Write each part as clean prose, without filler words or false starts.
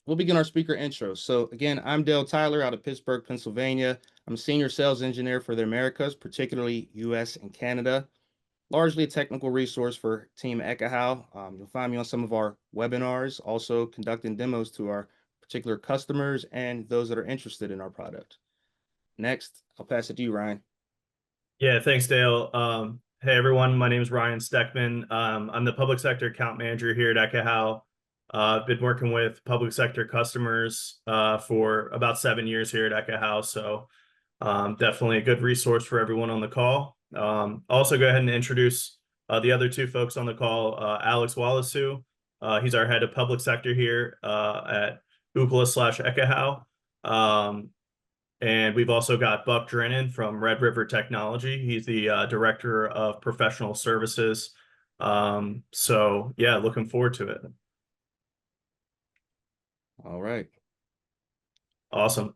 we'll begin our speaker intro. So again, I'm Dale Tyler out of Pittsburgh, Pennsylvania. I'm a senior sales engineer for the Americas, particularly US and Canada, largely a technical resource for Team Ekahau. You'll find me on some of our webinars, also conducting demos to our particular customers and those that are interested in our product. Next, I'll pass it to you, Ryan. Yeah, thanks, Dale. Hey, everyone. My name is Ryan Steckman. I'm the public sector account manager here at Ekahau. I've been working with public sector customers for about 7 years here at Ekahau, so definitely a good resource for everyone on the call. Also, go ahead and introduce the other two folks on the call. Alex Wallacew, he's our head of public sector here at Ookla/Ekahau. And we've also got Buck Drennan from Red River Technology. He's the director of professional services. So yeah, looking forward to it. All right. Awesome.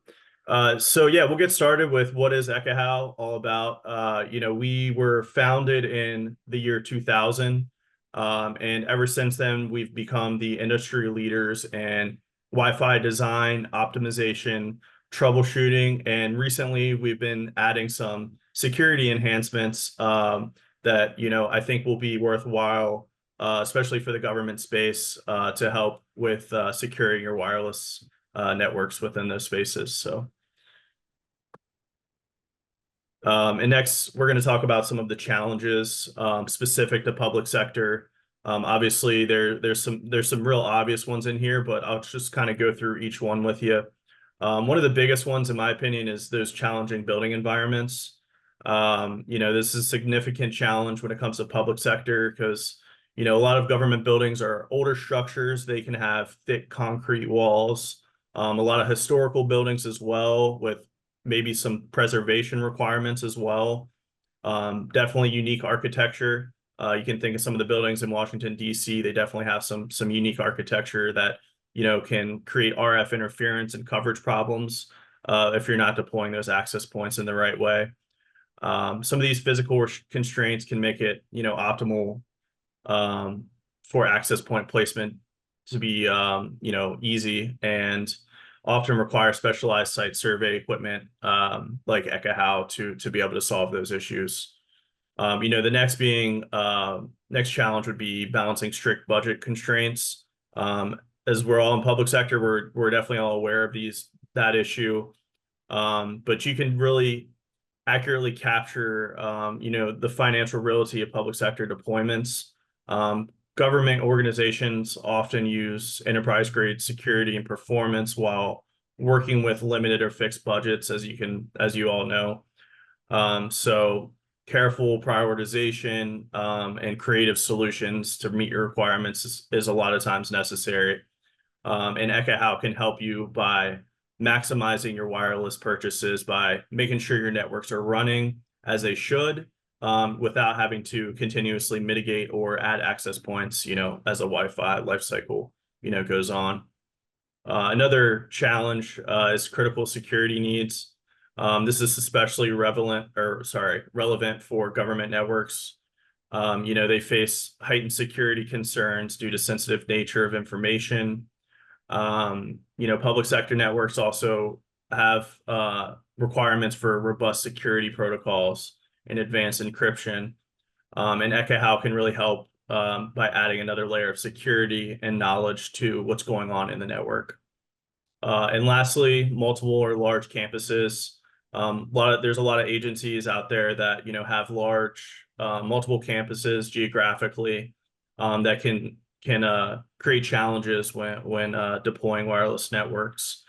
So yeah, we'll get started with what is Ekahau all about. We were founded in the year 2000. And ever since then, we've become the industry leaders in Wi-Fi design, optimization, troubleshooting, and recently we've been adding some security enhancements that I think will be worthwhile, especially for the government space, to help with securing your wireless networks within those spaces. So, and next we're going to talk about some of the challenges specific to public sector. Obviously, there's some real obvious ones in here, but I'll just kind of go through each one with you. One of the biggest ones, in my opinion, is those challenging building environments. This is a significant challenge when it comes to public sector because, a lot of government buildings are older structures. They can have thick concrete walls, a lot of historical buildings as well, with maybe some preservation requirements as well. Definitely unique architecture. You can think of some of the buildings in Washington, D.C. They definitely have some unique architecture that can create RF interference and coverage problems if you're not deploying those access points in the right way. Some of these physical constraints can make it, optimal for access point placement to be, easy and often require specialized site survey equipment like Ekahau to be able to solve those issues. The next challenge would be balancing strict budget constraints. As we're all in public sector, we're definitely all aware of that issue. But you can really accurately capture, the financial reality of public sector deployments. Government organizations often use enterprise-grade security and performance while working with limited or fixed budgets, as you all know. So careful prioritization and creative solutions to meet your requirements is a lot of times necessary. And Ekahau can help you by maximizing your wireless purchases by making sure your networks are running as they should, without having to continuously mitigate or add access points, as a Wi-Fi life cycle, goes on. Another challenge is critical security needs. This is especially relevant for government networks. They face heightened security concerns due to sensitive nature of information. Public sector networks also have requirements for robust security protocols and advanced encryption. And Ekahau can really help by adding another layer of security and knowledge to what's going on in the network. And lastly, multiple or large campuses. There's a lot of agencies out there that have large multiple campuses geographically that can create challenges when deploying wireless networks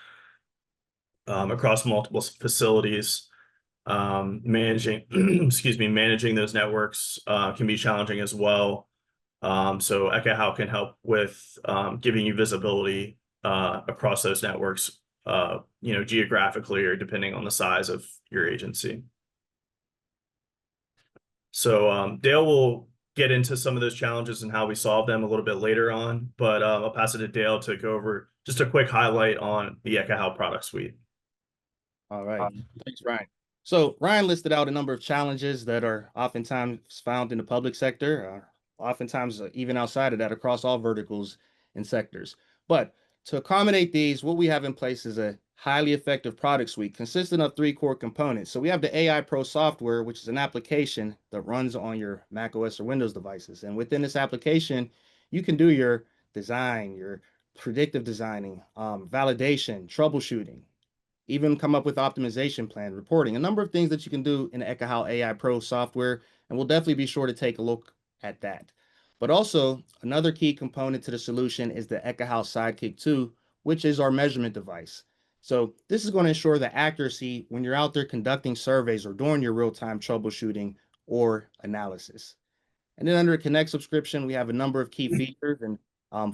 across multiple facilities. Managing managing those networks can be challenging as well. So Ekahau can help with giving you visibility across those networks, geographically or depending on the size of your agency. So Dale will get into some of those challenges and how we solve them a little bit later on, but I'll pass it to Dale to go over just a quick highlight on the Ekahau product suite. All right. Thanks, Ryan. So Ryan listed out a number of challenges that are oftentimes found in the public sector, oftentimes even outside of that, across all verticals and sectors. But To accommodate these, what we have in place is a highly effective product suite consisting of 3 core components. So we have the AI Pro software, which is an application that runs on your Mac OS or Windows devices. And within this application, you can do your design, your predictive designing, validation, troubleshooting, even come up with optimization plan, reporting, a number of things that you can do in the Ekahau AI Pro software. And we'll definitely be sure to take a look at that. But also, another key component to the solution is the Ekahau Sidekick 2, which is our measurement device. So this is going to ensure the accuracy when you're out there conducting surveys or doing your real-time troubleshooting or analysis. And then under a Connect subscription, we have a number of key features and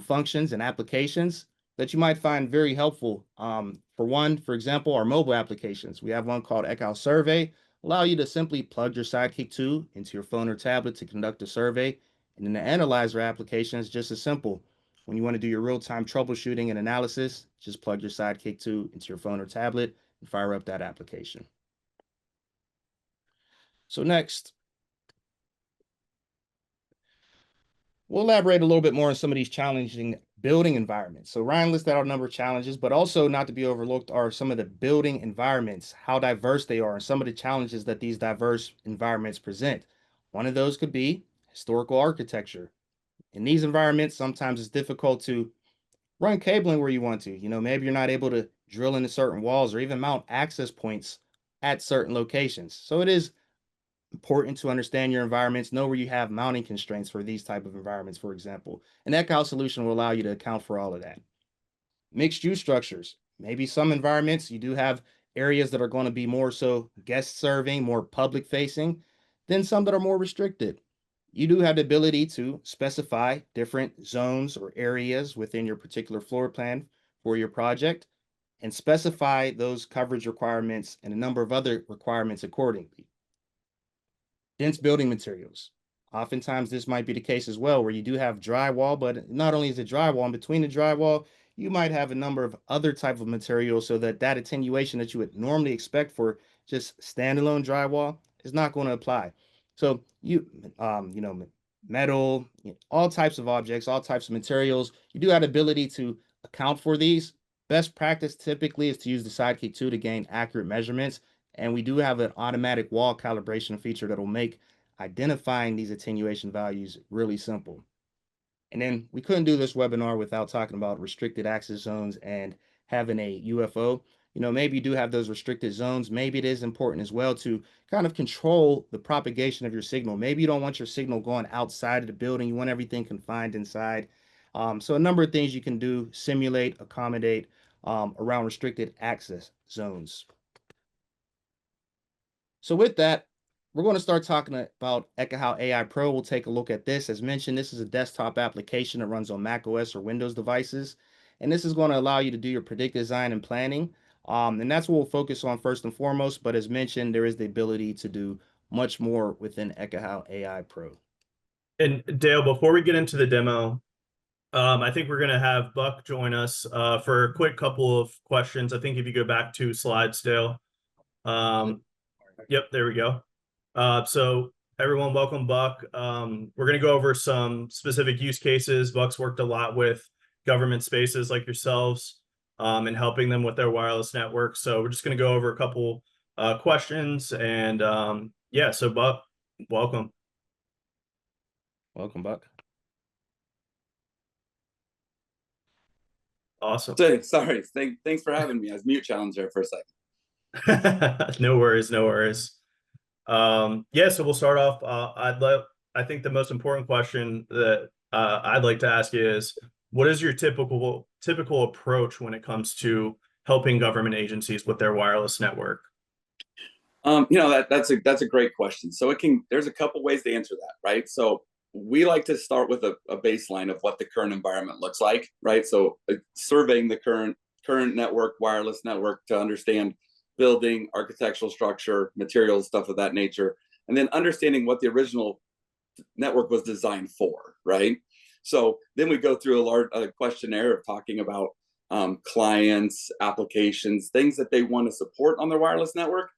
functions and applications that you might find very helpful. For example, our mobile applications. We have one called Ekahau Survey, allow you to simply plug your Sidekick 2 into your phone or tablet to conduct a survey. And then the Analyzer application is just as simple. When you want to do your real-time troubleshooting and analysis, just plug your Sidekick 2 into your phone or tablet and fire up that application. So next, we'll elaborate a little bit more on some of these challenging building environments. So Ryan listed out a number of challenges, but also not to be overlooked are some of the building environments, how diverse they are, and some of the challenges that these diverse environments present. One of those could be historical architecture. In these environments, sometimes it's difficult to run cabling where you want to. Maybe you're not able to drill into certain walls or even mount access points at certain locations. So it is important to understand your environments, know where you have mounting constraints for these type of environments, for example. An Ekahau solution will allow you to account for all of that. Mixed use structures. Maybe some environments you do have areas that are going to be more so guest serving, more public facing, then some that are more restricted. You do have the ability to specify different zones or areas within your particular floor plan for your project and specify those coverage requirements and a number of other requirements accordingly. Dense building materials. Oftentimes, this might be the case as well, where you do have drywall, but not only is it drywall, in between the drywall, you might have a number of other type of materials so that that attenuation that you would normally expect for just standalone drywall is not going to apply. So metal, all types of objects, all types of materials, you do have the ability to account for these. Best practice typically is to use the Sidekick 2 to gain accurate measurements. And we do have an automatic wall calibration feature that will make identifying these attenuation values really simple. And then we couldn't do this webinar without talking about restricted access zones and having a UFO. Maybe you do have those restricted zones. Maybe it is important as well to kind of control the propagation of your signal. Maybe you don't want your signal going outside of the building. You want everything confined inside. So a number of things you can do, simulate, accommodate around restricted access zones. So with that, we're going to start talking about Ekahau AI Pro. We'll take a look at this. As mentioned, this is a desktop application that runs on Mac OS or Windows devices. And this is going to allow you to do your predictive design and planning. And that's what we'll focus on first and foremost. But as mentioned, there is the ability to do much more within Ekahau AI Pro. And Dale, before we get into the demo, I think we're going to have Buck join us for a quick couple of questions. I think if you go back 2 slides, Dale. Yep, there we go. So everyone, welcome Buck. We're going to go over some specific use cases. Buck's worked a lot with government spaces like yourselves and helping them with their wireless network. So we're just going to go over a couple questions and yeah, so Buck, welcome. Welcome, Buck. Awesome. Sorry, thanks for having me. I was mute challenge there for a second. No worries, no worries. Yeah, so we'll start off. I think the most important question that I'd like to ask you is, what is your typical approach when it comes to helping government agencies with their wireless network? That's a great question. So there's a couple ways to answer that, right? So we like to start with a baseline of what the current environment looks like, right? So surveying the current network, wireless network, to understand building, architectural structure, materials, stuff of that nature, and then understanding what the original network was designed for, right? So then we go through a questionnaire of talking about clients, applications, things that they want to support on their wireless network.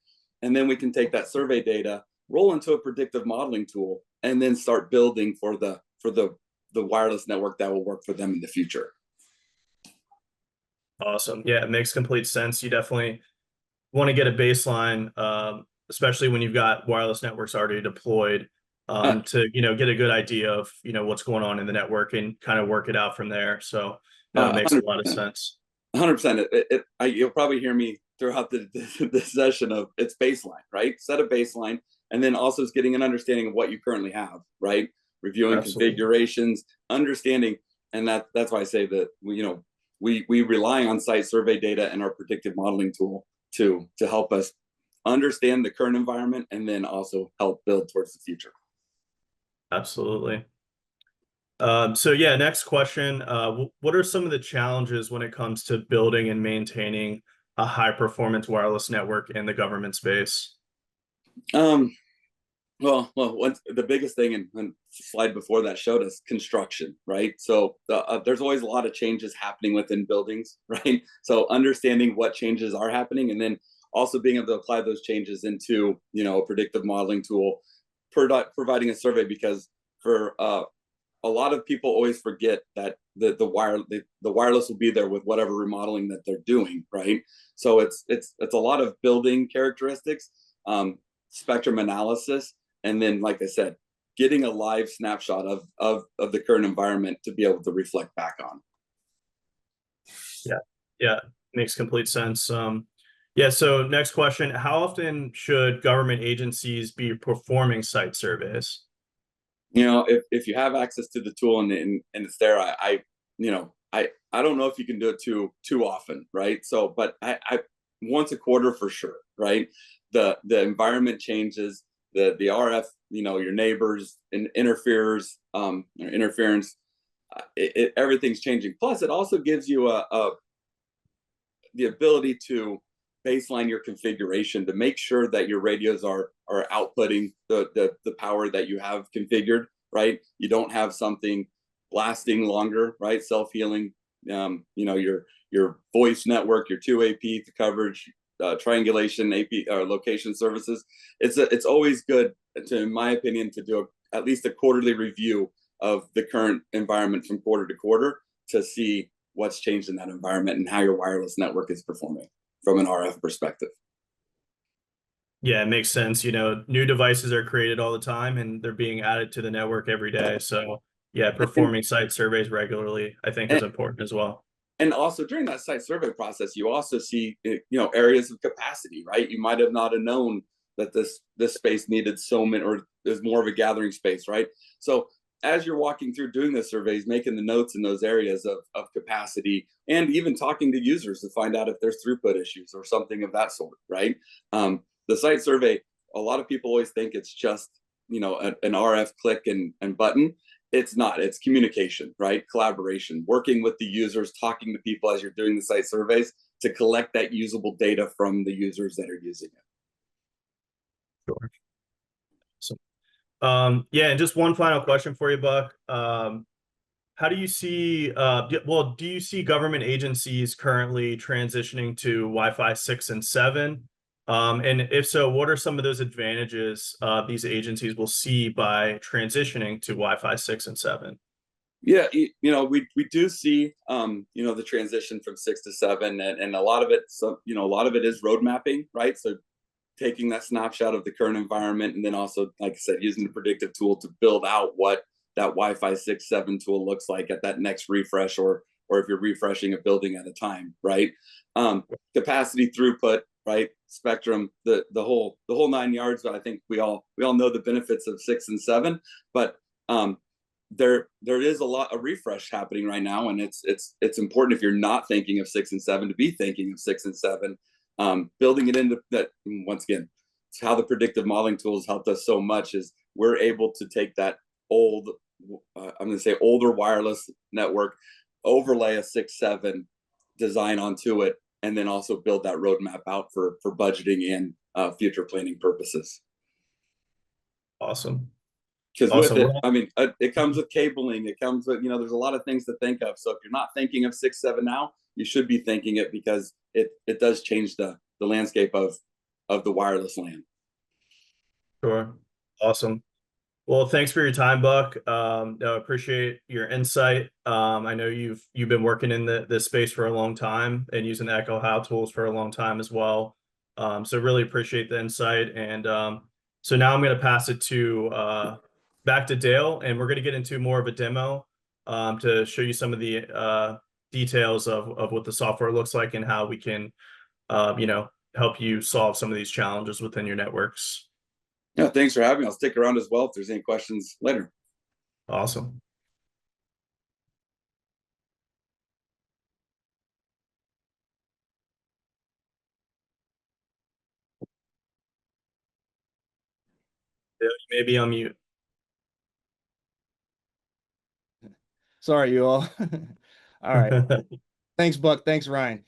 And then we can take that survey data, roll into a predictive modeling tool, and then start building for the wireless network that will work for them in the future. Awesome. Yeah, it makes complete sense. You definitely want to get a baseline, especially when you've got wireless networks already deployed, Uh, to, get a good idea of, what's going on in the network and kind of work it out from there. So no, it makes a lot of 100%. sense. 100%. You'll probably hear me throughout the session of it's baseline, right? Set a baseline, and then also is getting an understanding of what you currently have, right? Reviewing Absolutely. configurations, understanding, and that's why I say that we rely on site survey data and our predictive modeling tool to help us understand the current environment and then also help build towards the future. Absolutely. So yeah, next question. What are some of the challenges when it comes to building and maintaining a high performance wireless network in the government space? Well, once the biggest thing, and the slide before that showed us construction, right? So there's always a lot of changes happening within buildings, right? So understanding what changes are happening, and then also being able to apply those changes into a predictive modeling tool, providing a survey, because for a lot of people always forget that the wireless will be there with whatever remodeling that they're doing, right? So it's a lot of building characteristics, spectrum analysis, and then, like I said, getting a live snapshot of the current environment to be able to reflect back on. Yeah, makes complete sense. Yeah, so next question, how often should government agencies be performing site surveys? If you have access to the tool and it's there, I don't know if you can do it too often, right? So, but I once a quarter for sure, right? The environment changes, the RF, your neighbors and interference, everything's changing. Plus, it also gives you the ability to baseline your configuration to make sure that your radios are outputting the power that you have configured, right? You don't have something lasting longer, right? Self-healing, your voice network, your 2AP coverage, triangulation, AP location services. It's always good, in my opinion, to do at least a quarterly review of the current environment from quarter to quarter to see what's changed in that environment and how your wireless network is performing from an RF perspective. Yeah, it makes sense. New devices are created all the time and they're being added to the network every day. So yeah, performing site surveys regularly, I think, is important as well. And also during that site survey process, you also see, areas of capacity, right? You might have not have known that this space needed so many, or there's more of a gathering space, right? So as you're walking through doing the surveys, making the notes in those areas of capacity, and even talking to users to find out if there's throughput issues or something of that sort, right? The site survey, a lot of people always think it's just, an RF click and button. It's not. It's communication, right? Collaboration, working with the users, talking to people as you're doing the site surveys to collect that usable data from the users that are using it. Sure. So, yeah, and just one final question for you, Buck. How do you see, do you see government agencies currently transitioning to Wi-Fi 6 and 7? And if so, what are some of those advantages these agencies will see by transitioning to Wi-Fi 6 and 7? Yeah, we do see the transition from 6 to 7, and a lot of it, a lot of it is road mapping, right? So taking that snapshot of the current environment, and then also, like I said, using the predictive tool to build out what that Wi-Fi 6, 7 tool looks like at that next refresh, or if you're refreshing a building at a time, right? Capacity, throughput, right? Spectrum, the whole 9 yards. But I think we all know the benefits of 6 and 7, but there is a lot of refresh happening right now, and it's important, if you're not thinking of 6 and 7, to be thinking of 6 and 7. Building it into that, once again, it's how the predictive modeling tools helped us so much, is we're able to take that old, I'm going to say older wireless network, overlay a 6-7 design onto it, and then also build that roadmap out for budgeting and future planning purposes. Awesome. Because with it, I mean, it comes with cabling. It comes with, there's a lot of things to think of. So if you're not thinking of 6-7 now, you should be thinking it, because it does change the landscape of the wireless LAN. Sure. Awesome. Well, thanks for your time, Buck. No, appreciate your insight. I know you've been working in this space for a long time and using the Ekahau tools for a long time as well. So really appreciate the insight. And so now I'm going to pass it to back to Dale, and we're going to get into more of a demo to show you some of the details of what the software looks like and how we can, help you solve some of these challenges within your networks. Yeah, thanks for having me. I'll stick around as well if there's any questions later. Awesome. Dale, you may be on mute. Sorry, you all. All right. Thanks, Buck. Thanks, Ryan.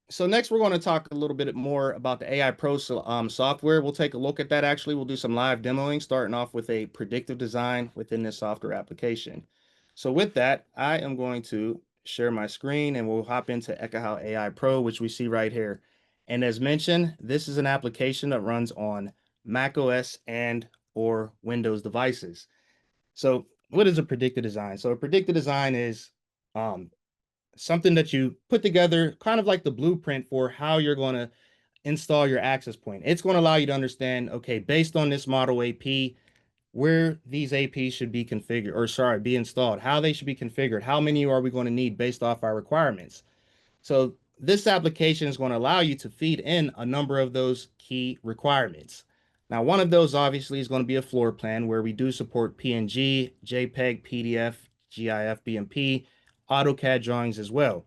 So next we're going to talk a little bit more about the AI Pro software. We'll take a look at that. Actually, we'll do some live demoing, starting off with a predictive design within this software application. So with that, I am going to share my screen and we'll hop into Ekahau AI Pro, which we see right here. And as mentioned, this is an application that runs on Mac OS and or Windows devices. So what is a predictive design? So a predictive design is um, something that you put together, kind of like the blueprint for how you're going to install your access point. It's going to allow you to understand, okay, based on this model AP, where these APs should be configured, or sorry, be installed, how they should be configured, how many are we going to need based off our requirements. So this application is going to allow you to feed in a number of those key requirements. Now, one of those obviously is going to be a floor plan where we do support PNG, JPEG, PDF, GIF, BMP, AutoCAD drawings as well.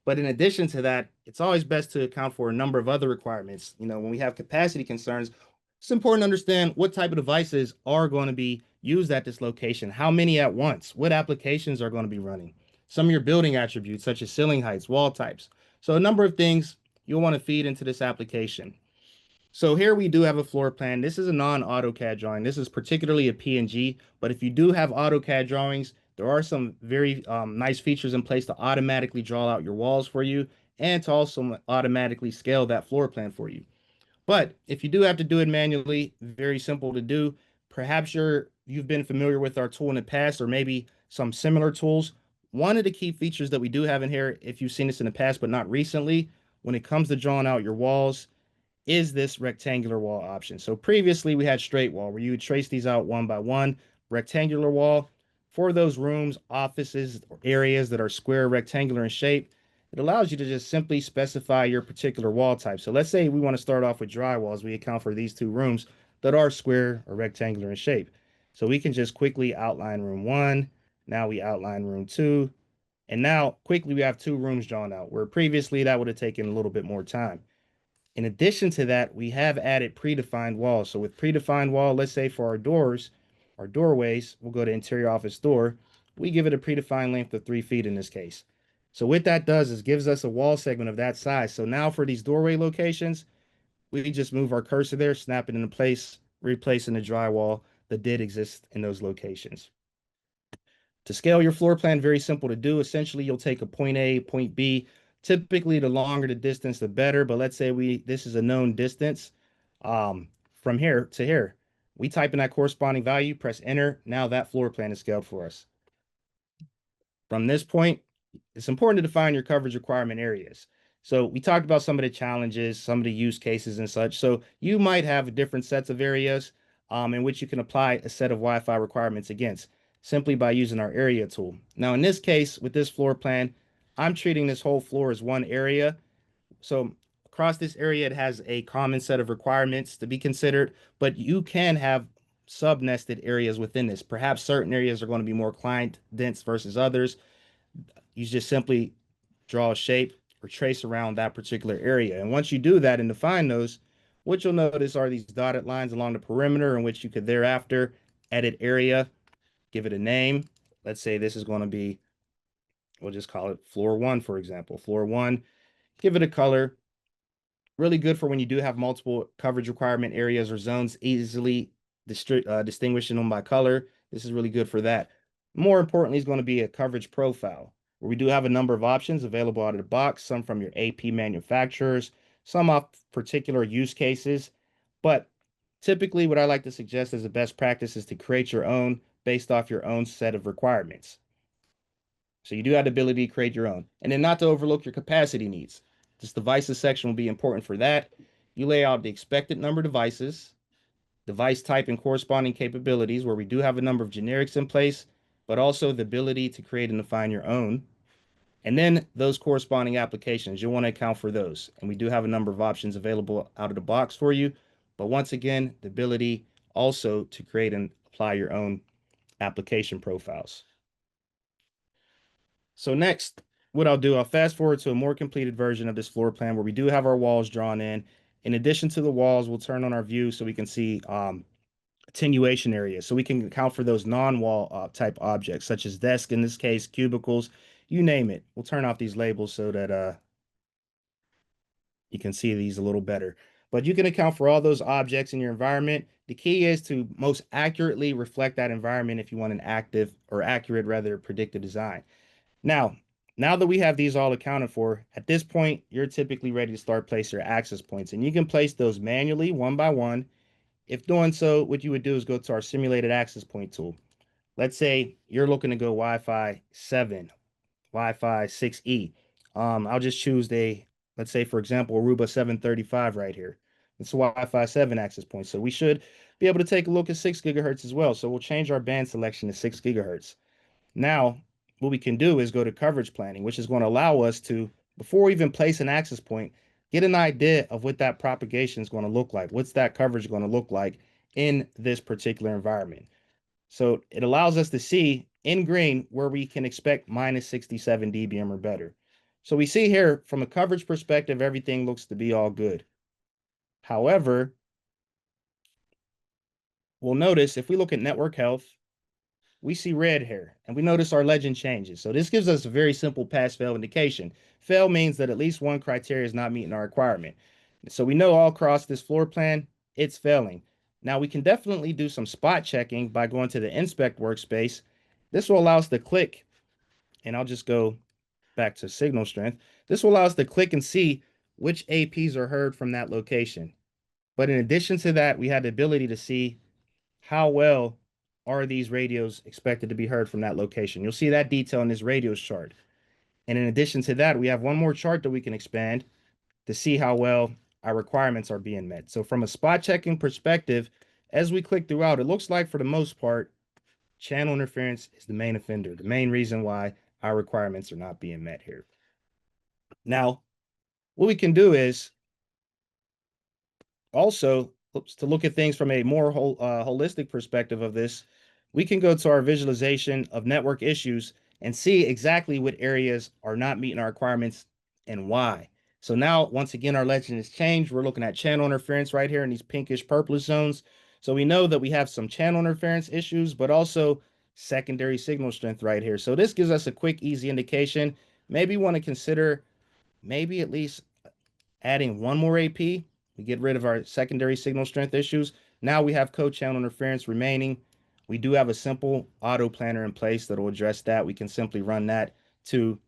But in addition to that, it's always best to account for a number of other requirements. When we have capacity concerns, it's important to understand what type of devices are going to be used at this location, how many at once, what applications are going to be running, some of your building attributes, such as ceiling heights, wall types. So a number of things you'll want to feed into this application. So here we do have a floor plan. This is a non-AutoCAD drawing. This is particularly a PNG, but if you do have AutoCAD drawings, there are some very nice features in place to automatically draw out your walls for you and to also automatically scale that floor plan for you. But if you do have to do it manually, very simple to do. Perhaps you've been familiar with our tool in the past or maybe some similar tools. One of the key features that we do have in here, if you've seen this in the past but not recently, when it comes to drawing out your walls, is this rectangular wall option. So previously we had straight wall where you would trace these out one by one. Rectangular wall for those rooms, offices, or areas that are square, rectangular in shape, it allows you to just simply specify your particular wall type. So let's say we want to start off with drywalls. We account for these two rooms that are square or rectangular in shape. So we can just quickly outline room one. Now we outline room two. And now quickly we have two rooms drawn out, where previously that would have taken a little bit more time. In addition to that, we have added predefined walls. So with predefined wall, let's say for our doors, our doorways, we'll go to interior office door. We give it a predefined length of 3 feet in this case. So what that does is gives us a wall segment of that size. So now for these doorway locations, we just move our cursor there, snap it into place, replacing the drywall that did exist in those locations. To scale your floor plan, very simple to do. Essentially, you'll take a point A, point B. Typically, the longer the distance, the better. But let's say this is a known distance from here to here. We type in that corresponding value, press enter. Now that floor plan is scaled for us. From this point, it's important to define your coverage requirement areas. So we talked about some of the challenges, some of the use cases and such. So you might have different sets of areas in which you can apply a set of Wi-Fi requirements against simply by using our area tool. Now, in this case, with this floor plan, I'm treating this whole floor as one area. So across this area, it has a common set of requirements to be considered, but you can have sub-nested areas within this. Perhaps certain areas are going to be more client dense versus others. You just simply draw a shape or trace around that particular area. And once you do that and define those, what you'll notice are these dotted lines along the perimeter in which you could thereafter edit area, give it a name. Let's say this is going to be, we'll just call it floor one, for example. Floor one, give it a color. Really good for when you do have multiple coverage requirement areas or zones, easily distinguishing them by color. This is really good for that. More importantly, is going to be a coverage profile, where we do have a number of options available out of the box, some from your AP manufacturers, some off particular use cases. But Typically, what I like to suggest as a best practice is to create your own based off your own set of requirements. So you do have the ability to create your own. And then not to overlook your capacity needs. This devices section will be important for that. You lay out the expected number of devices, device type and corresponding capabilities, where we do have a number of generics in place, but also the ability to create and define your own. And then those corresponding applications, you'll want to account for those. And we do have a number of options available out of the box for you. But once again, the ability also to create and apply your own application profiles. So next, what I'll do, I'll fast forward to a more completed version of this floor plan where we do have our walls drawn in. In addition to the walls, we'll turn on our view so we can see attenuation areas. So we can account for those non-wall type objects, such as desk, in this case, cubicles, you name it. We'll turn off these labels so that you can see these a little better. But you can account for all those objects in your environment. The key is to most accurately reflect that environment if you want an active or accurate, rather, predictive design. Now that we have these all accounted for, at this point, you're typically ready to start placing your access points. And you can place those manually one by one. If doing so, what you would do is go to our simulated access point tool. Let's say you're looking to go Wi-Fi 7, Wi-Fi 6E. I'll just choose let's say, for example, Aruba 735 right here. It's a Wi-Fi 7 access point. So we should be able to take a look at 6 gigahertz as well. So we'll change our band selection to 6 gigahertz. Now, what we can do is go to coverage planning, which is going to allow us to, before we even place an access point, get an idea of what that propagation is going to look like. What's that coverage going to look like in this particular environment? So it allows us to see in green where we can expect minus 67 dBm or better. So we see here from a coverage perspective, everything looks to be all good. However, we'll notice if we look at network health, we see red here, and we notice our legend changes. So this gives us a very simple pass-fail indication. Fail means that at least one criteria is not meeting our requirement. So we know all across this floor plan, it's failing. Now we can definitely do some spot checking by going to the inspect workspace. This will allow us to click, and I'll just go back to signal strength. This will allow us to click and see which APs are heard from that location. But in addition to that, we had the ability to see how well are these radios expected to be heard from that location. You'll see that detail in this radios chart. And in addition to that, we have one more chart that we can expand to see how well our requirements are being met. So from a spot checking perspective, as we click throughout, it looks like for the most part, channel interference is the main offender, the main reason why our requirements are not being met here. Now, what we can do is also, to look at things from a more holistic perspective of this, we can go to our visualization of network issues and see exactly what areas are not meeting our requirements and why. So now, once again, our legend has changed. We're looking at channel interference right here in these pinkish purplish zones. So we know that we have some channel interference issues, but also secondary signal strength right here. So this gives us a quick, easy indication. Maybe want to consider maybe at least adding one more AP. We get rid of our secondary signal strength issues. Now we have co-channel interference remaining. We do have a simple auto planner in place that will address that. We can simply run that to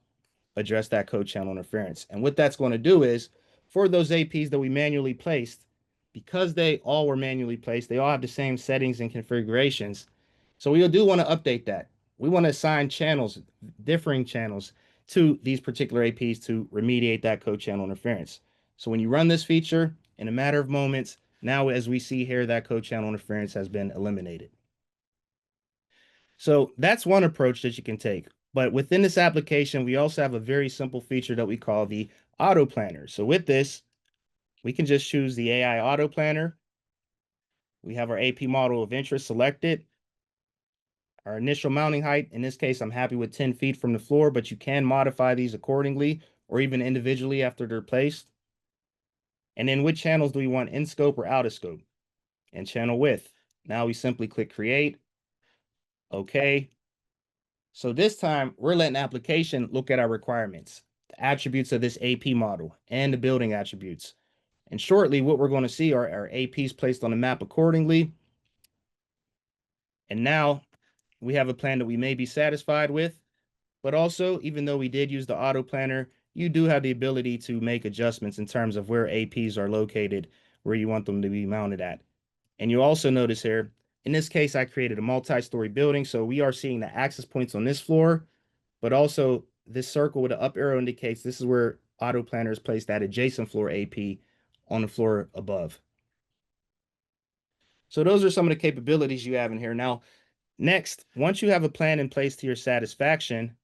address that co-channel interference. And what that's going to do is, for those APs that we manually placed, because they all were manually placed, they all have the same settings and configurations. So we do want to update that. We want to assign channels, differing channels, to these particular APs to remediate that co-channel interference. So when you run this feature, in a matter of moments, now as we see here, that co-channel interference has been eliminated. So that's one approach that you can take. But within this application, we also have a very simple feature that we call the auto planner. So with this, we can just choose the AI auto planner. We have our AP model of interest selected. Our initial mounting height, in this case, I'm happy with 10 feet from the floor, but you can modify these accordingly or even individually after they're placed. And then which channels do we want, in scope or out of scope? And channel width. Now we simply click create. Okay. So this time we're letting the application look at our requirements, the attributes of this AP model and the building attributes. And shortly, what we're going to see are our APs placed on the map accordingly. And now we have a plan that we may be satisfied with, but also, even though we did use the auto planner, you do have the ability to make adjustments in terms of where APs are located, where you want them to be mounted at. And you also notice here, in this case, I created a multi-story building. So we are seeing the access points on this floor, but also this circle with the up arrow indicates this is where auto planner is placed that adjacent floor AP on the floor above. So those are some of the capabilities you have in here. Now, next, once you have a plan in place to your satisfaction,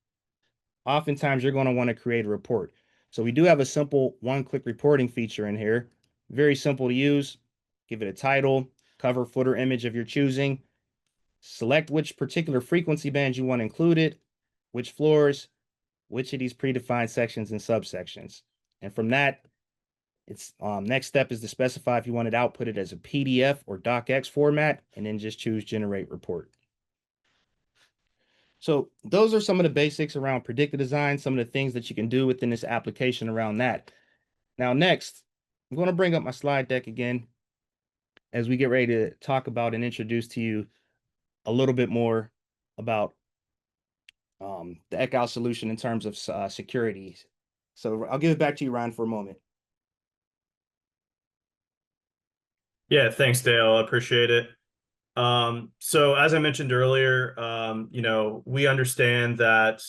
oftentimes you're going to want to create a report. So we do have a simple one-click reporting feature in here. Very simple to use. Give it a title, cover, footer image of your choosing. Select which particular frequency bands you want included, which floors, which of these predefined sections and subsections. And from that, its next step is to specify if you want it outputted as a PDF or docx format, and then just choose generate report. So those are some of the basics around predictive design, some of the things that you can do within this application around that. Now, next, I'm going to bring up my slide deck again as we get ready to talk about and introduce to you a little bit more about the Ekahau solution in terms of security. So I'll give it back to you, Ryan, for a moment. Yeah, thanks, Dale. I appreciate it. So as I mentioned earlier, we understand that,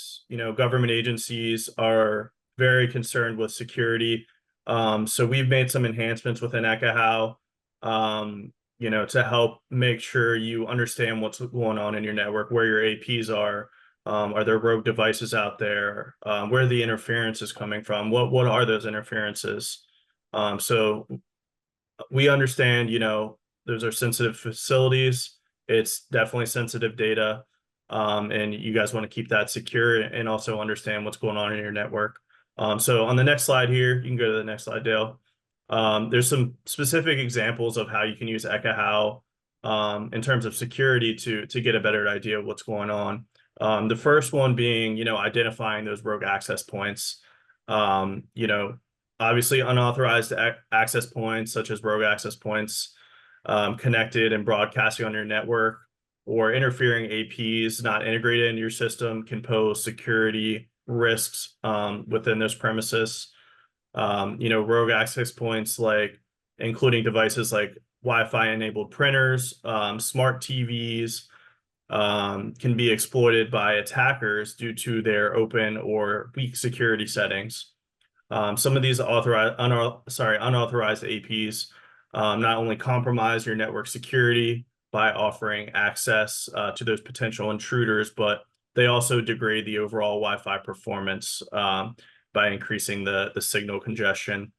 government agencies are very concerned with security. So we've made some enhancements within Ekahau, to help make sure you understand what's going on in your network, where your APs are there rogue devices out there, where the interference is coming from, what are those interferences? So we understand, those are sensitive facilities. It's definitely sensitive data. And you guys want to keep that secure and also understand what's going on in your network. So on the next slide here, you can go to the next slide, Dale. There's some specific examples of how you can use Ekahau in terms of security to get a better idea of what's going on. The first one being, identifying those rogue access points. Obviously unauthorized access points, such as rogue access points, connected and broadcasting on your network, or interfering APs not integrated into your system can pose security risks within those premises. Rogue access points, like including devices like Wi-Fi enabled printers, smart TVs, can be exploited by attackers due to their open or weak security settings. Some of these unauthorized APs not only compromise your network security by offering access to those potential intruders, but they also degrade the overall Wi-Fi performance by increasing the signal congestion.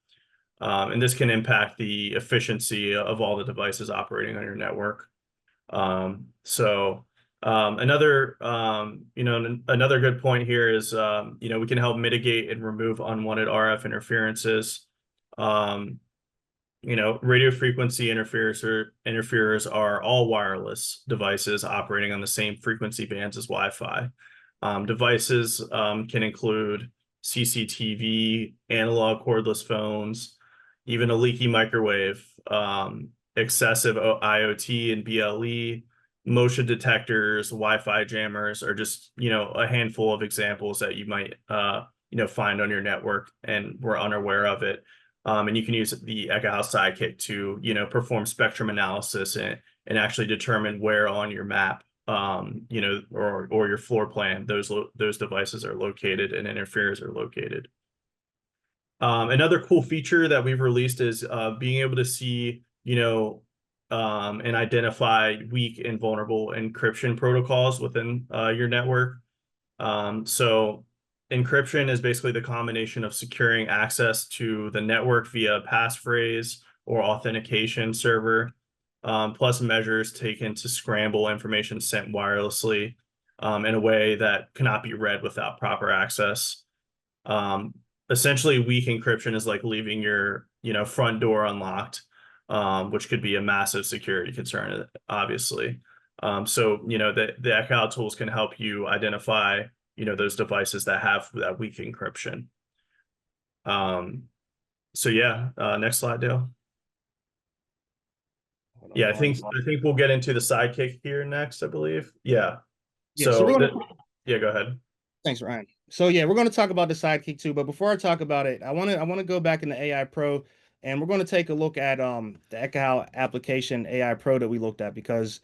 And this can impact the efficiency of all the devices operating on your network. Another good point here is, we can help mitigate and remove unwanted RF interferences. Radio frequency interferers are all wireless devices operating on the same frequency bands as Wi-Fi. Devices can include CCTV, analog cordless phones, even a leaky microwave, excessive IoT and BLE, motion detectors, Wi-Fi jammers, or just, a handful of examples that you might, find on your network and we're unaware of it. And you can use the Ekahau Sidekick to, perform spectrum analysis and actually determine where on your map, or your floor plan, those devices are located and interferers are located. Another cool feature that we've released is being able to see, and identify weak and vulnerable encryption protocols within your network. So encryption is basically the combination of securing access to the network via passphrase or authentication server, plus measures taken to scramble information sent wirelessly in a way that cannot be read without proper access. Essentially, weak encryption is like leaving your, front door unlocked, which could be a massive security concern, obviously. So, the Ekahau tools can help you identify, those devices that have that weak encryption. Next slide, Dale. Yeah, I think we'll get into the Sidekick here next, I believe. Yeah. Go ahead. Thanks, Ryan. So yeah, we're going to talk about the Sidekick too, but before I talk about it, I want to go back in the AI Pro and we're going to take a look at the Ekahau application AI Pro that we looked at because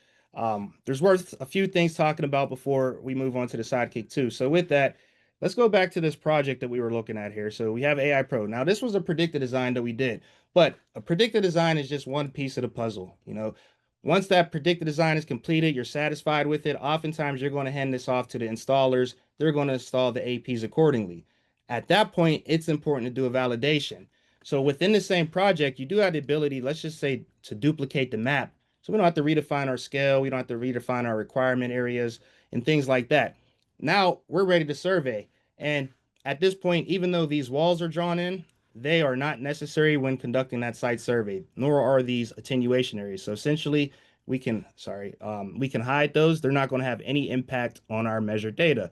there's worth a few things talking about before we move on to the Sidekick 2. So with that, let's go back to this project that we were looking at here. So we have AI Pro. Now this was a predicted design that we did, but a predicted design is just one piece of the puzzle. You know, once that predicted design is completed, you're satisfied with it. Oftentimes you're going to hand this off to the installers. They're going to install the APs accordingly. At that point, it's important to do a validation. So within the same project, you do have the ability, let's just say, to duplicate the map. So we don't have to redefine our scale. We don't have to redefine our requirement areas and things like that. Now we're ready to survey. And at this point, even though these walls are drawn in, they are not necessary when conducting that site survey, nor are these attenuation areas. So essentially, we can hide those. They're not going to have any impact on our measured data.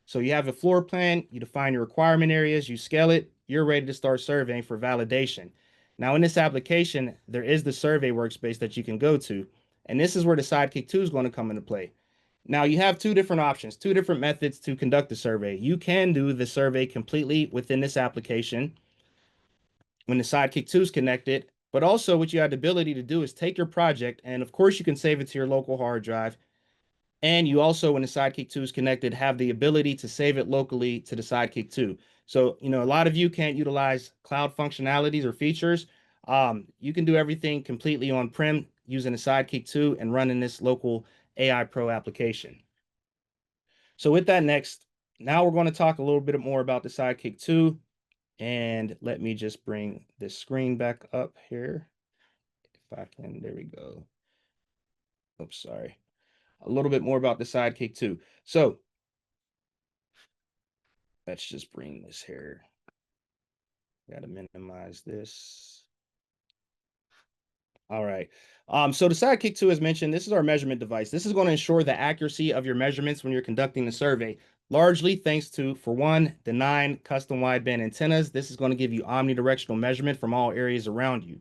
So you have a floor plan, you define your requirement areas, you scale it, you're ready to start surveying for validation. Now in this application, there is the survey workspace that you can go to, and this is where the Sidekick 2 is going to come into play. Now you have two different options, two different methods to conduct the survey. You can do the survey completely within this application when the Sidekick 2 is connected, but also what you have the ability to do is take your project, and of course you can save it to your local hard drive. And you also, when the Sidekick 2 is connected, have the ability to save it locally to the Sidekick 2. So, you know, a lot of you can't utilize cloud functionalities or features. You can do everything completely on-prem using the Sidekick 2 and running this local AI Pro application. So with that next, now we're going to talk a little bit more about the Sidekick 2. And let me just bring this screen back up here. If I can, there we go. Oops, sorry. A little bit more about the Sidekick 2. So let's just bring this here. Got to minimize this. All right. So the Sidekick 2, as mentioned, this is our measurement device. This is going to ensure the accuracy of your measurements when you're conducting the survey, largely thanks to, for one, the 9 custom wideband antennas. This is going to give you omnidirectional measurement from all areas around you.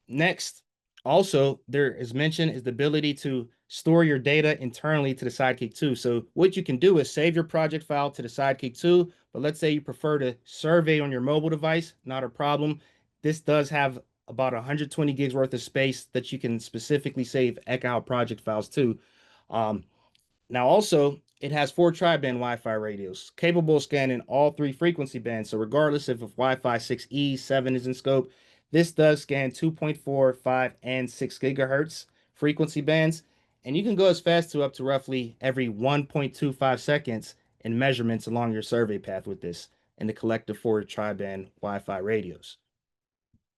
Next, also, there is mentioned is the ability to store your data internally to the Sidekick 2. So what you can do is save your project file to the Sidekick 2, but let's say you prefer to survey on your mobile device, not a problem. This does have about 120 gigs worth of space that you can specifically save Ekahau project files to. Now also, it has 4 tri-band Wi-Fi radios, capable of scanning all 3 frequency bands. So regardless if Wi-Fi 6E, 7 is in scope, this does scan 2.4, 5, and 6 gigahertz frequency bands. And you can go as fast to up to roughly every 1.25 seconds in measurements along your survey path with this and the collective 4 tri-band Wi-Fi radios.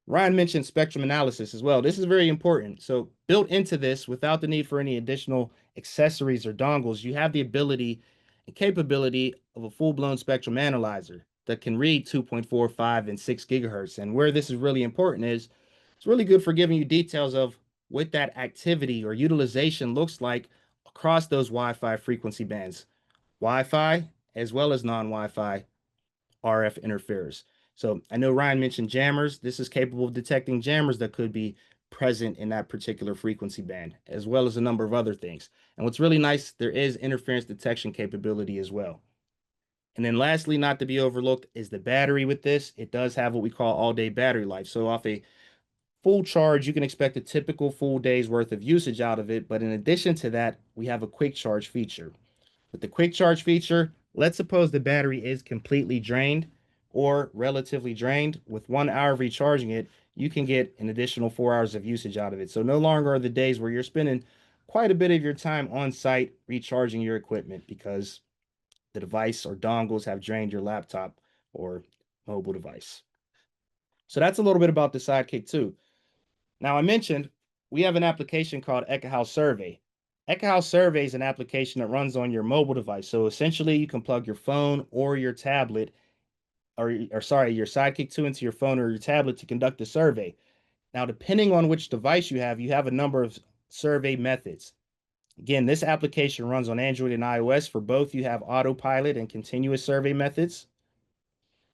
Ryan mentioned spectrum analysis as well. This is very important. So built into this, without the need for any additional accessories or dongles, you have the ability and capability of a full-blown spectrum analyzer that can read 2.4, 5, and 6 gigahertz. And where this is really important is it's really good for giving you details of what that activity or utilization looks like across those Wi-Fi frequency bands, Wi-Fi as well as non-Wi-Fi RF interferers. So I know Ryan mentioned jammers. This is capable of detecting jammers that could be present in that particular frequency band, as well as a number of other things. And what's really nice, there is interference detection capability as well. And then lastly, not to be overlooked, is the battery with this. It does have what we call all-day battery life. So off a full charge, you can expect a typical full day's worth of usage out of it. But in addition to that, we have a quick charge feature. With the quick charge feature, let's suppose the battery is completely drained or relatively drained. With 1 hour of recharging it, you can get an additional 4 hours of usage out of it. So no longer are the days where you're spending quite a bit of your time on site recharging your equipment because the device or dongles have drained your laptop or mobile device. So that's a little bit about the Sidekick 2. Now I mentioned we have an application called Ekahau Survey. Ekahau Survey is an application that runs on your mobile device. So essentially you can plug your phone or your tablet or sorry, your Sidekick 2 into your phone or your tablet to conduct the survey. Now, depending on which device you have a number of survey methods. Again, this application runs on Android and iOS. For both, you have autopilot and continuous survey methods.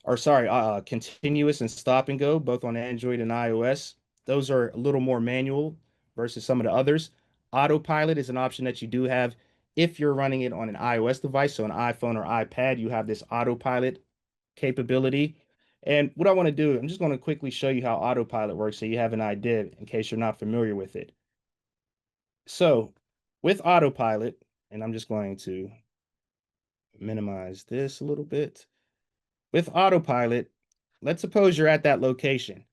Or sorry, continuous and stop and go, both on Android and iOS. Those are a little more manual versus some of the others. Autopilot is an option that you do have if you're running it on an iOS device, so an iPhone or iPad, you have this autopilot capability. And what I want to do, I'm just going to quickly show you how autopilot works so you have an idea in case you're not familiar with it. So with autopilot, and I'm just going to minimize this a little bit. With autopilot, let's suppose you're at that location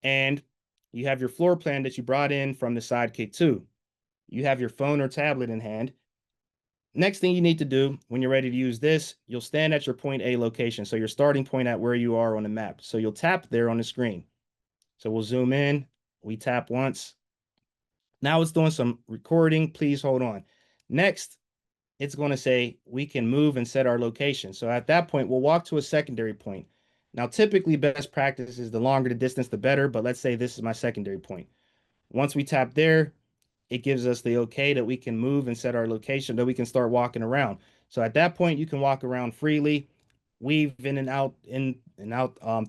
and you have your floor plan that you brought in from the Sidekick 2. You have your phone or tablet in hand. Next thing you need to do when you're ready to use this, you'll stand at your point A location. So your starting point at where you are on the map. So you'll tap there on the screen. So we'll zoom in. We tap once. Now it's doing some recording. Please hold on. Next, it's going to say we can move and set our location. So at that point, we'll walk to a secondary point. Now, typically best practice is the longer the distance, the better. But let's say this is my secondary point. Once we tap there, it gives us the okay that we can move and set our location, that we can start walking around. So at that point, you can walk around freely, weave in and out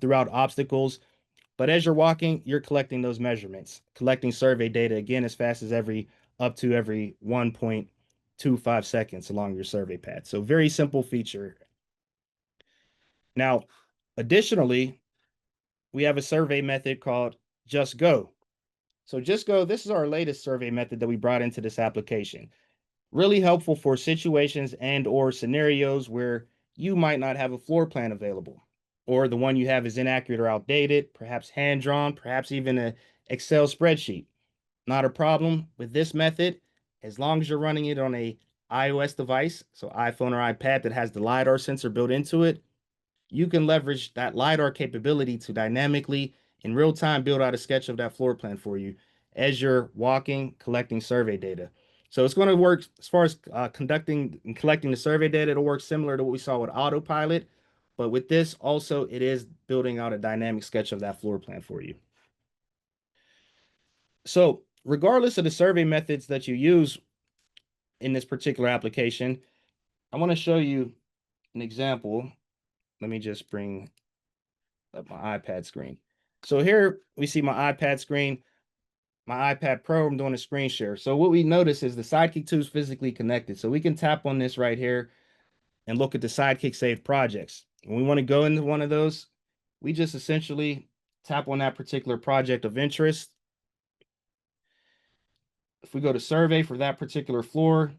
throughout obstacles. But as you're walking, you're collecting those measurements, collecting survey data again as fast as up to every 1.25 seconds along your survey path. So very simple feature. Now, additionally, we have a survey method called Just Go. So Just Go, this is our latest survey method that we brought into this application. Really helpful for situations and or scenarios where you might not have a floor plan available, or the one you have is inaccurate or outdated, perhaps hand-drawn, perhaps even an Excel spreadsheet. Not a problem with this method, as long as you're running it on a iOS device, so iPhone or iPad that has the LiDAR sensor built into it. You can leverage that LiDAR capability to dynamically, in real time, build out a sketch of that floor plan for you as you're walking, collecting survey data. So it's going to work as far as conducting and collecting the survey data. It'll work similar to what we saw with autopilot, but with this also, it is building out a dynamic sketch of that floor plan for you. So regardless of the survey methods that you use in this particular application, I want to show you an example. Let me just bring up my iPad screen. So here we see my iPad screen, my iPad Pro. I'm doing a screen share. So what we notice is the Sidekick 2 is physically connected. So we can tap on this right here and look at the Sidekick saved projects. When we want to go into one of those, we just essentially tap on that particular project of interest. If we go to survey for that particular floor,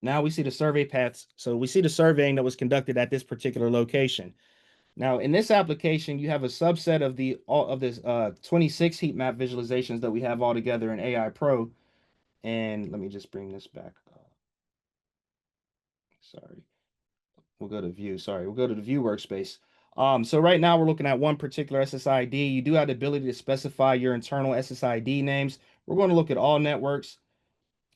now we see the survey paths. So we see the surveying that was conducted at this particular location. Now, in this application, you have a subset of this 26 heat map visualizations that we have all together in AI Pro. And let me just bring this back. Sorry. We'll go to view. Sorry, we'll go to the view workspace. So right now we're looking at one particular SSID. You do have the ability to specify your internal SSID names. We're going to look at all networks,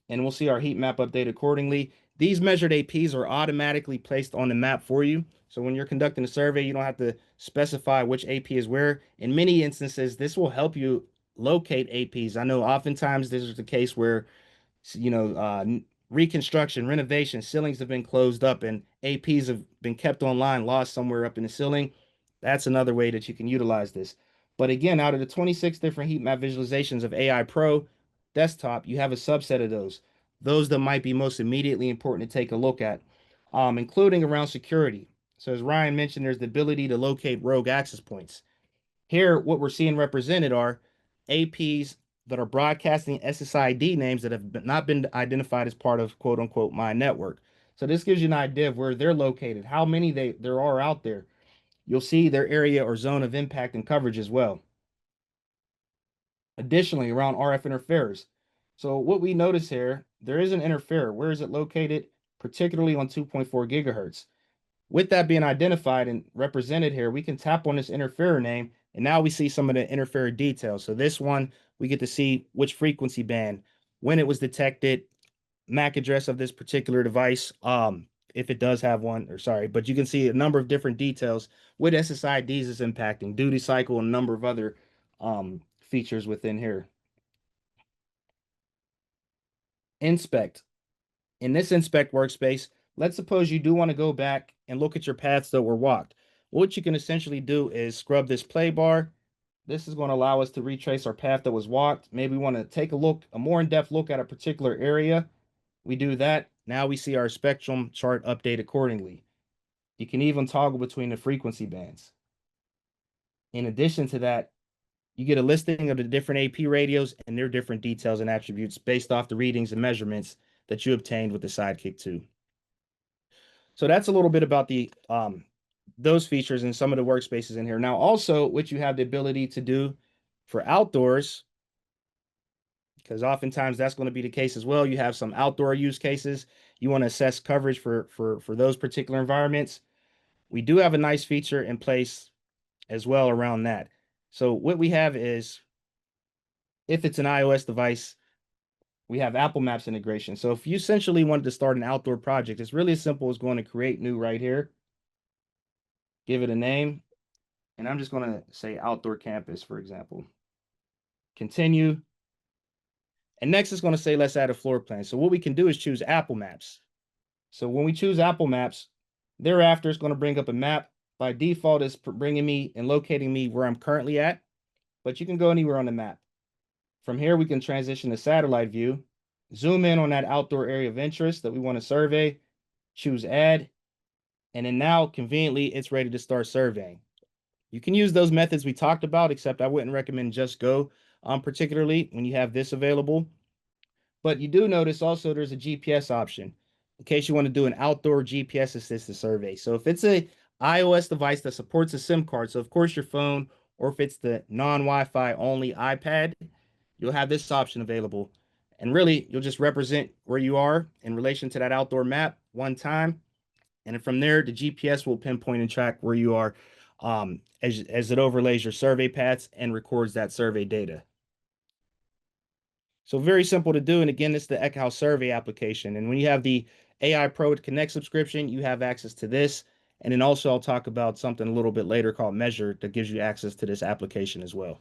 and we'll see our heat map update accordingly. These measured APs are automatically placed on the map for you. So when you're conducting a survey, you don't have to specify which AP is where. In many instances, this will help you locate APs. I know oftentimes this is the case where, reconstruction, renovation, ceilings have been closed up and APs have been kept online, lost somewhere up in the ceiling. That's another way that you can utilize this. But again, out of the 26 different heat map visualizations of AI Pro desktop, you have a subset of those that might be most immediately important to take a look at, including around security. So as Ryan mentioned, there's the ability to locate rogue access points. Here, what we're seeing represented are APs that are broadcasting SSID names that have not been identified as part of quote unquote my network. So this gives you an idea of where they're located, how many there are out there. You'll see their area or zone of impact and coverage as well. Additionally, around RF interferers. So what we notice here, there is an interferer. Where is it located? Particularly on 2.4 gigahertz. With that being identified and represented here, we can tap on this interferer name, and now we see some of the interferer details. So this one, we get to see which frequency band, when it was detected, MAC address of this particular device, if it does have one, or sorry, but you can see a number of different details what SSIDs is impacting, duty cycle, and a number of other features within here. Inspect. In this inspect workspace, let's suppose you do want to go back and look at your paths that were walked. What you can essentially do is scrub this play bar. This is going to allow us to retrace our path that was walked. Maybe we want to take a more in-depth look at a particular area. We do that. Now we see our spectrum chart update accordingly. You can even toggle between the frequency bands. In addition to that, you get a listing of the different AP radios and their different details and attributes based off the readings and measurements that you obtained with the Sidekick 2. So that's a little bit about the those features and some of the workspaces in here. Now, also, what you have the ability to do for outdoors, because oftentimes that's going to be the case as well. You have some outdoor use cases. You want to assess coverage for those particular environments. We do have a nice feature in place as well around that. So what we have is, if it's an iOS device, we have Apple Maps integration. So if you essentially wanted to start an outdoor project, it's really as simple as going to create new right here, give it a name, and I'm just going to say outdoor campus, for example. Continue. And next it's going to say, let's add a floor plan. So what we can do is choose Apple Maps. So when we choose Apple Maps, thereafter it's going to bring up a map. By default, it's bringing me and locating me where I'm currently at, but you can go anywhere on the map. From here, we can transition to satellite view, zoom in on that outdoor area of interest that we want to survey, choose add, and then now conveniently it's ready to start surveying. You can use those methods we talked about, except I wouldn't recommend just go particularly when you have this available. But you do notice also there's a GPS option in case you want to do an outdoor GPS assisted survey. So if it's a iOS device that supports a SIM card, so of course your phone, or if it's the non-Wi-Fi only iPad, you'll have this option available. And really, you'll just represent where you are in relation to that outdoor map one time. And from there, the GPS will pinpoint and track where you are as it overlays your survey paths and records that survey data. So very simple to do. And again, it's the Ekahau survey application. And when you have the AI Pro Connect subscription, you have access to this. And then also I'll talk about something a little bit later called Measure that gives you access to this application as well.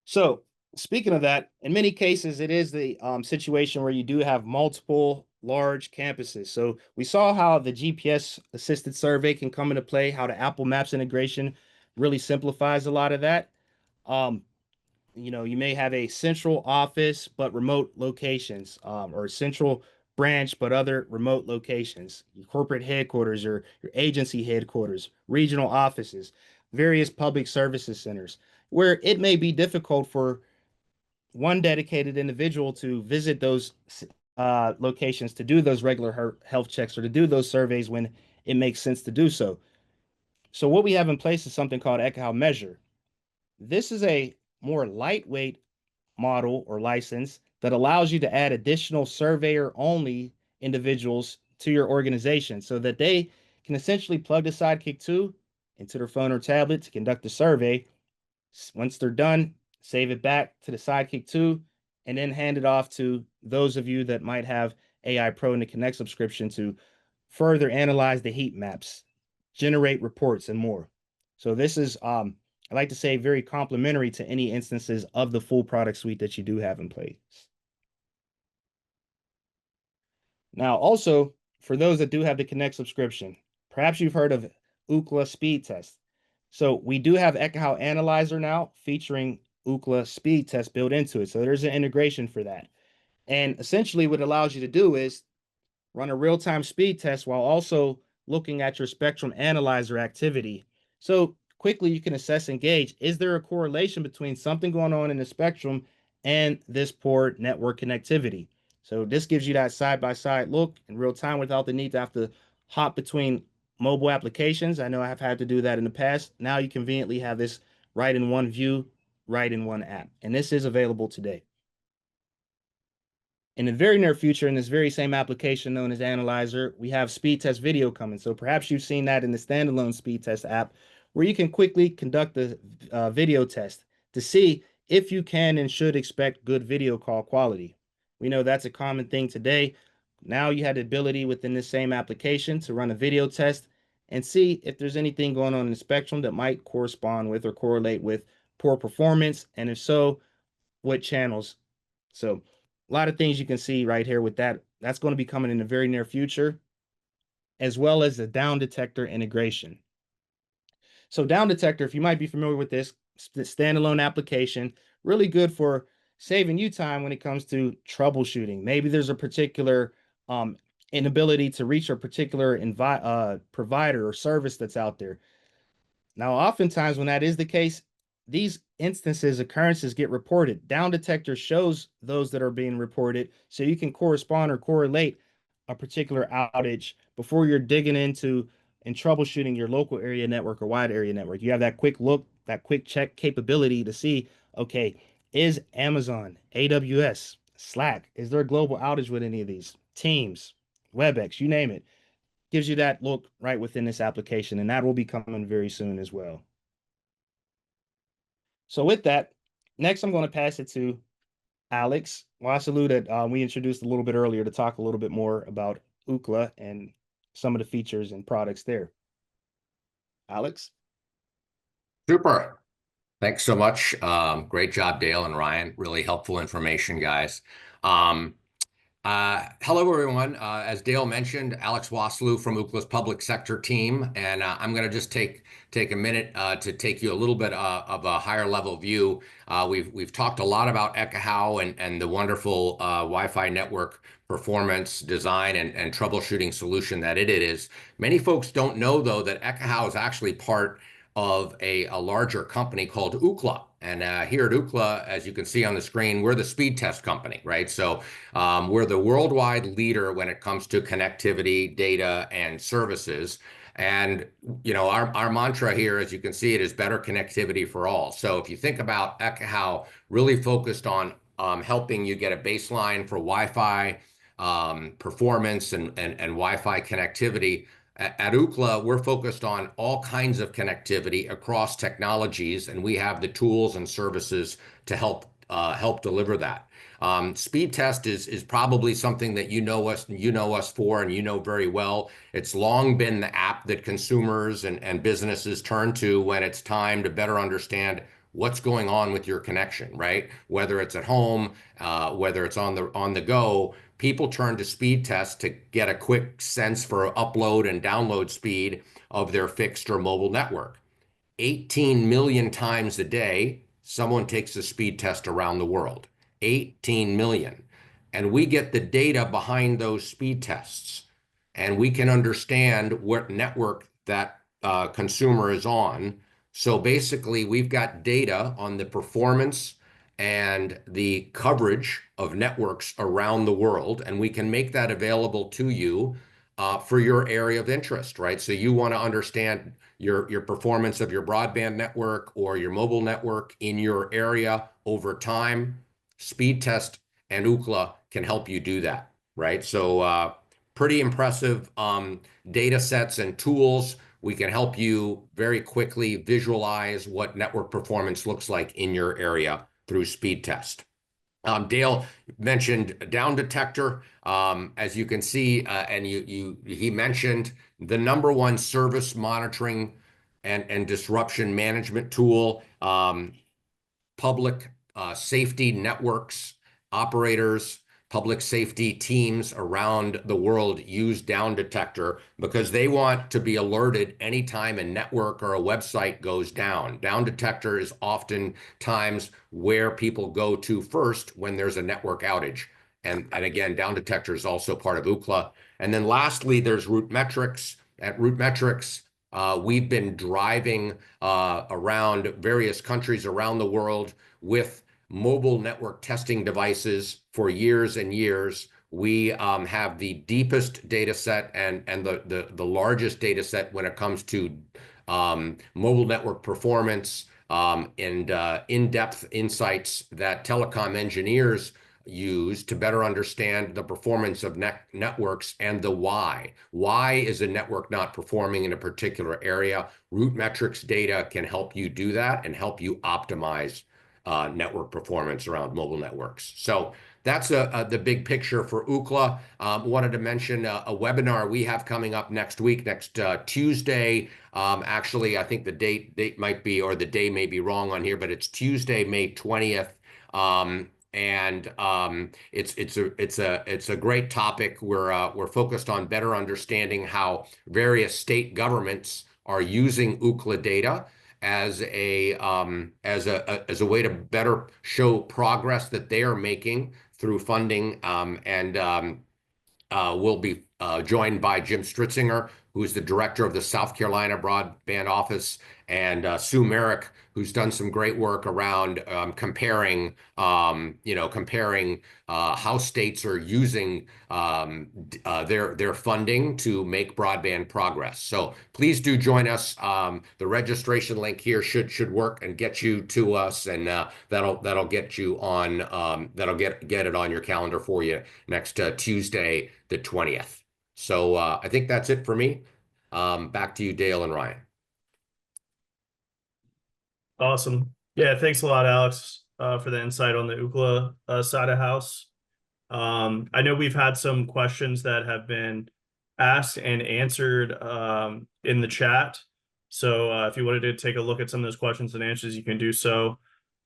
So speaking of that, in many cases, it is the situation where you do have multiple large campuses. So we saw how the GPS assisted survey can come into play, how the Apple Maps integration really simplifies a lot of that. You may have a central office, but remote locations, or a central branch, but other remote locations, your corporate headquarters, your agency headquarters, regional offices, various public services centers, where it may be difficult for one dedicated individual to visit those locations to do those regular health checks or to do those surveys when it makes sense to do so. So what we have in place is something called Ekahau Measure. This is a more lightweight model or license that allows you to add additional surveyor only individuals to your organization so that they can essentially plug the Sidekick 2 into their phone or tablet to conduct a survey. Once they're done, save it back to the Sidekick 2 and then hand it off to those of you that might have AI Pro and the Connect subscription to further analyze the heat maps, generate reports, and more. So this is I like to say very complementary to any instances of the full product suite that you do have in place. Now, also, for those that do have the Connect subscription, perhaps you've heard of Ookla speed test. So we do have Ekahau Analyzer now featuring Ookla speed test built into it. So there's an integration for that. And essentially what it allows you to do is run a real-time speed test while also looking at your spectrum analyzer activity. So quickly you can assess and gauge, is there a correlation between something going on in the spectrum and this poor network connectivity? So this gives you that side-by-side look in real time without the need to have to hop between mobile applications. I know I have had to do that in the past. Now you conveniently have this right in one view, right in one app. And this is available today. In the very near future, in this very same application known as Analyzer, we have speed test video coming. So perhaps you've seen that in the standalone speed test app, where you can quickly conduct a video test to see if you can and should expect good video call quality. We know that's a common thing today. Now you had the ability within this same application to run a video test and see if there's anything going on in the spectrum that might correspond with or correlate with poor performance, and if so, what channels. So a lot of things you can see right here with that. That's going to be coming in the very near future, as well as the down detector integration. So down detector, if you might be familiar with this, standalone application, really good for saving you time when it comes to troubleshooting. Maybe there's a particular inability to reach a particular provider or service that's out there. Now, oftentimes when that is the case, these occurrences get reported. Down Detector shows those that are being reported so you can correspond or correlate a particular outage before you're digging into and troubleshooting your local area network or wide area network. You have that quick look, that quick check capability to see, okay, is Amazon, AWS, Slack, is there a global outage with any of these? Teams, WebEx, you name it. Gives you that look right within this application, and that will be coming very soon as well. So with that, next I'm going to pass it to Alex Wasalu that we introduced a little bit earlier to talk a little bit more about Ookla and some of the features and products there. Alex? Super. Thanks so much. Great job, Dale and Ryan. Really helpful information, guys. Hello, everyone. As Dale mentioned, Alex Wasalu from Ookla's public sector team, and I'm going to just take a minute to take you a little bit of a higher level view. We've talked a lot about Ekahau and the wonderful Wi-Fi network performance design and troubleshooting solution that it is. Many folks don't know, though, that Ekahau is actually part of a larger company called Ookla. And here at Ookla, as you can see on the screen, we're the speed test company, right? So we're the worldwide leader when it comes to connectivity, data, and services. And you know, our mantra here, as you can see, it is better connectivity for all. So if you think about Ekahau, really focused on helping you get a baseline for Wi-Fi performance and Wi-Fi connectivity. At Ookla, we're focused on all kinds of connectivity across technologies, and we have the tools and services to help deliver that. Speed test is probably something that you know us for, and you know very well. It's long been the app that consumers and businesses turn to when it's time to better understand what's going on with your connection, right? Whether it's at home, whether it's on the go, people turn to speed tests to get a quick sense for upload and download speed of their fixed or mobile network. 18 million times a day, someone takes a speed test around the world. 18 million. And we get the data behind those speed tests, and we can understand what network that consumer is on. So basically, we've got data on the performance and the coverage of networks around the world, and we can make that available to you for your area of interest, right? So you want to understand your performance of your broadband network or your mobile network in your area over time. Speed test and Ookla can help you do that, right? So pretty impressive data sets and tools. We can help you very quickly visualize what network performance looks like in your area through speed test. Dale mentioned Down Detector. As you can see, and he mentioned the #1 service monitoring and disruption management tool. Public safety networks, operators, public safety teams around the world use Down Detector because they want to be alerted anytime a network or a website goes down. Down Detector is oftentimes where people go to first when there's a network outage. And again, Down Detector is also part of Ookla. And then lastly, there's RootMetrics. At RootMetrics, we've been driving around various countries around the world with mobile network testing devices for years and years. We have the deepest data set and the largest data set when it comes to mobile network performance and in-depth insights that telecom engineers use to better understand the performance of networks and the why. Why is a network not performing in a particular area? RootMetrics data can help you do that and help you optimize network performance around mobile networks. So that's the big picture for Ookla. Wanted to mention a webinar we have coming up next week, next Tuesday. Actually, I think the date might be, or the day may be wrong on here, but it's Tuesday, May 20th. It's a great topic. We're focused on better understanding how various state governments are using Ookla data as a way to better show progress that they are making through funding, we'll be joined by Jim Stritzinger, who's the director of the South Carolina Broadband Office, and Sue Merrick, who's done some great work around comparing how states are using their funding to make broadband progress. So please do join us. The registration link here should work and get you to us, and that'll get you on get it on your calendar for you next Tuesday, the 20th. So I think that's it for me. Back to you, Dale and Ryan. Awesome. Yeah, thanks a lot, Alex, for the insight on the Ookla side of house. I know we've had some questions that have been asked and answered in the chat. So if you wanted to take a look at some of those questions and answers, you can do so.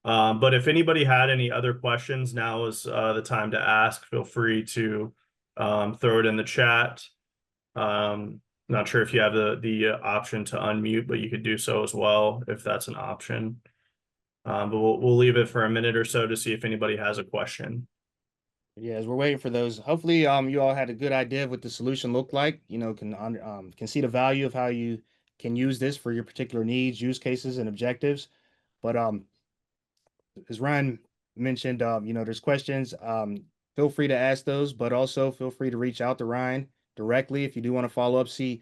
But if anybody had any other questions, now is the time to ask. Feel free to throw it in the chat. Not sure if you have the option to unmute, but you could do so as well if that's an option. But we'll leave it for a minute or so to see if anybody has a question. Yeah, as we're waiting for those, hopefully you all had a good idea of what the solution looked like. Can see the value of how you can use this for your particular needs, use cases, and objectives. But as Ryan mentioned, there's questions. Feel free to ask those, but also feel free to reach out to Ryan directly if you do want to follow up, see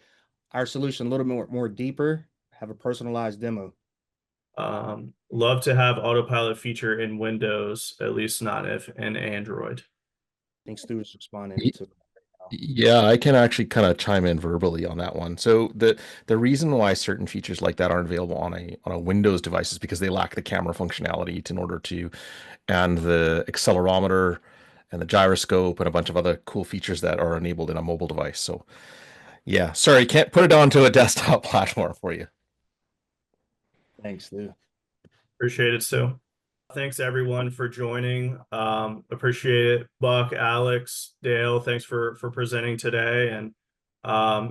our solution a little more deeper, have a personalized demo. Love to have autopilot feature in Windows, at least not if in Android. I think Stu is responding to. Yeah, I can actually kind of chime in verbally on that one. So the reason why certain features like that aren't available on a Windows device is because they lack the camera functionality and the accelerometer and the gyroscope and a bunch of other cool features that are enabled in a mobile device. So yeah, sorry, can't put it onto a desktop platform for you. Thanks, Stu. Appreciate it, Stu. Thanks everyone for joining. Appreciate it. Buck, Alex, Dale, thanks for presenting today. And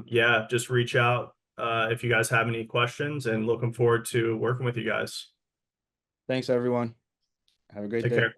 yeah, just reach out if you guys have any questions, and looking forward to working with you guys. Thanks, everyone. Have a great Take day. care.